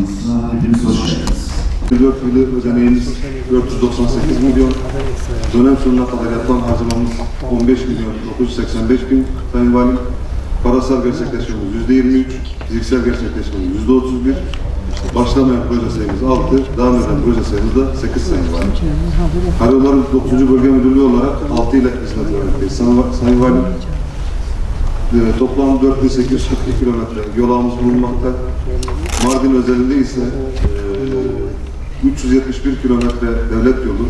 toplantısına hepiniz hoş geldiniz. 4 yılı ödeneğimiz 498 milyon, dönem sonuna kadar yapılan harcamamız 15 milyon 985 bin Sayın Valim. Parasal gerçekleşmemiz %23, fiziksel gerçekleşmemiz %31, başlamayan proje sayımız 6, devam eden proje sayımız da 8 Sayın Valim. Karayolları 9. Bölge Müdürlüğü olarak 6 ile hizmet vermekteyiz. Sayın Valim, toplam 4842 kilometre yol ağımız bulunmakta. Mardin özelinde ise 371 kilometre devlet yolu,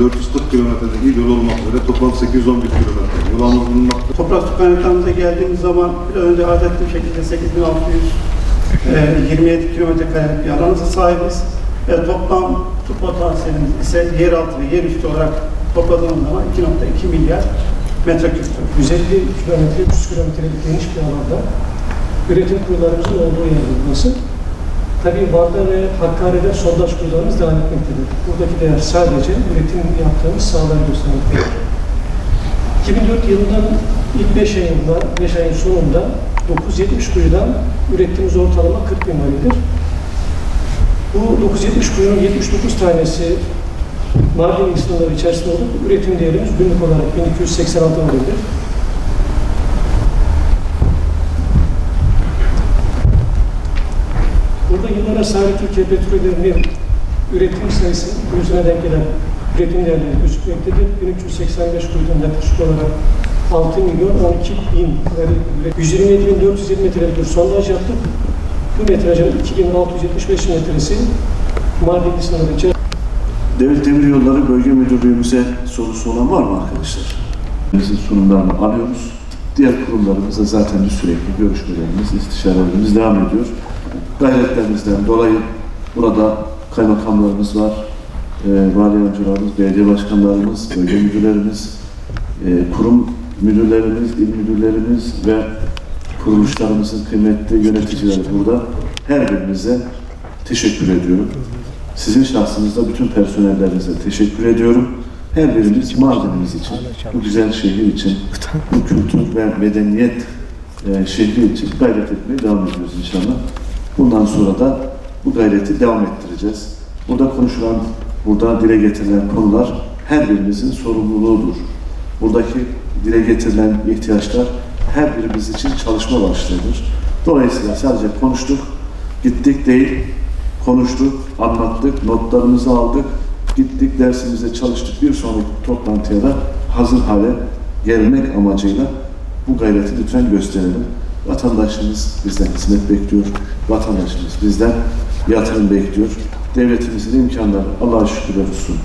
440 kilometrede il yolu olmak üzere toplam 811 kilometre yol ağımız bulunmakta. Toprak su kaynaklarımıza geldiğimiz zaman bir önce arz ettiğim şekilde 8627 kilometre karelik bir alanımıza sahibiz. Ve toplam su potansiyelimiz ise yeraltı ve yerüstü olarak topladığımız zaman 2.2 milyar metreküptür. 150 kilometre, 300 kilometrelik geniş bir alanda üretim kuyularımızın olduğu yer burası. Tabii Van'da ve Hakkari'de sondaj kuyularımız devam etmektedir. Buradaki değer sadece üretim yaptığımız sahaları göstermektedir. 2004 yılının ilk 5 ayın sonunda 970 kuyudan ürettiğimiz ortalama 40 bin varilidir. Bu 970 kuyunun 79 tanesi Mardin sınırları içerisinde olup üretim değerimiz günlük olarak 1286 varilidir. Burada yıllara sahip Türkiye Petrollerinin üretim sayısı yüzüne denk gelen üretim değerleri gözükmektedir. 1385 kuyudan yaklaşık olarak 6 milyon 12 bin 127.420 metrelik bir sondaj yaptık. Bu metrajın 2675 metresi Mardin sınırları içerisinde. Devlet Demiryolları Bölge Müdürlüğümüze sorusu olan var mı arkadaşlar? Bizim sunumlarını alıyoruz. Diğer kurumlarımızla zaten bir sürekli görüşmelerimiz, istişarelerimiz devam ediyor. Gayretlerimizden dolayı burada kaymakamlarımız var, vali yardımcılarımız, belediye başkanlarımız, bölge müdürlerimiz, kurum müdürlerimiz, il müdürlerimiz ve kuruluşlarımızın kıymetli yöneticileri burada. Her birinize teşekkür ediyorum. Sizin şahsınızda bütün personellerinize teşekkür ediyorum. Her birimiz Mardin'imiz için, bu güzel şehir için, bu kültür ve medeniyet şehri için gayret etmeye devam ediyoruz inşallah. Bundan sonra da bu gayreti devam ettireceğiz. Burada konuşulan, burada dile getirilen konular her birimizin sorumluluğudur. Buradaki dile getirilen ihtiyaçlar her birimiz için çalışma başlığıdır. Dolayısıyla sadece konuştuk, gittik değil, konuştuk, anlattık, notlarımızı aldık, gittik, dersimize çalıştık. Bir sonraki toplantıya da hazır hale gelmek amacıyla bu gayreti lütfen gösterelim. Vatandaşımız bizden hizmet bekliyor, vatandaşımız bizden yatırım bekliyor. Devletimizin imkanları Allah'a şükürler olsun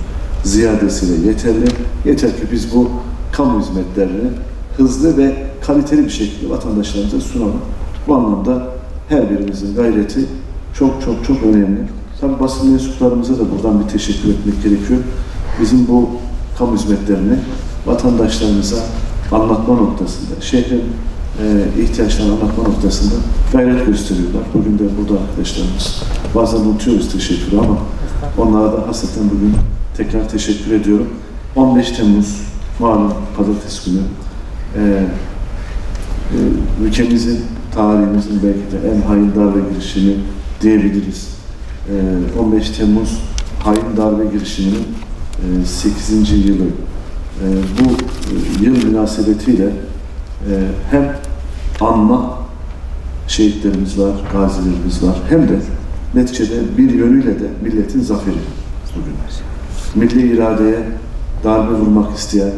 ziyadesiyle yeterli. Yeter ki biz bu kamu hizmetlerini hızlı ve kaliteli bir şekilde vatandaşlarımıza sunalım. Bu anlamda her birimizin gayreti çok önemli. Tabii basın mensuplarımıza da buradan bir teşekkür etmek gerekiyor. Bizim bu kamu hizmetlerini vatandaşlarımıza anlatma noktasında, şehrin ihtiyaçlarını anlatma noktasında gayret gösteriyorlar. Bugün de burada arkadaşlarımız, bazen unutuyoruz teşekkürü ama onlara da hasreten bugün tekrar teşekkür ediyorum. 15 Temmuz malum pazartesi günü ülkemizin, tarihimizin belki de en hain darbe girişimi diyebiliriz. 15 Temmuz hain darbe girişiminin 8. yılı. Bu yıl münasebetiyle hem anma şehitlerimiz var, gazilerimiz var, hem de neticede bir yönüyle de milletin zaferi bugün. Milli iradeye darbe vurmak isteyen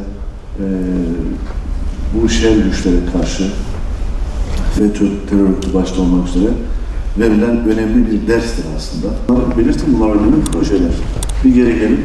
bu şer güçlere karşı FETÖ terör örgütü başta olmak üzere verilen önemli bir derstir aslında. Belirtin bunlar önemli projeler. Bir geri gelin.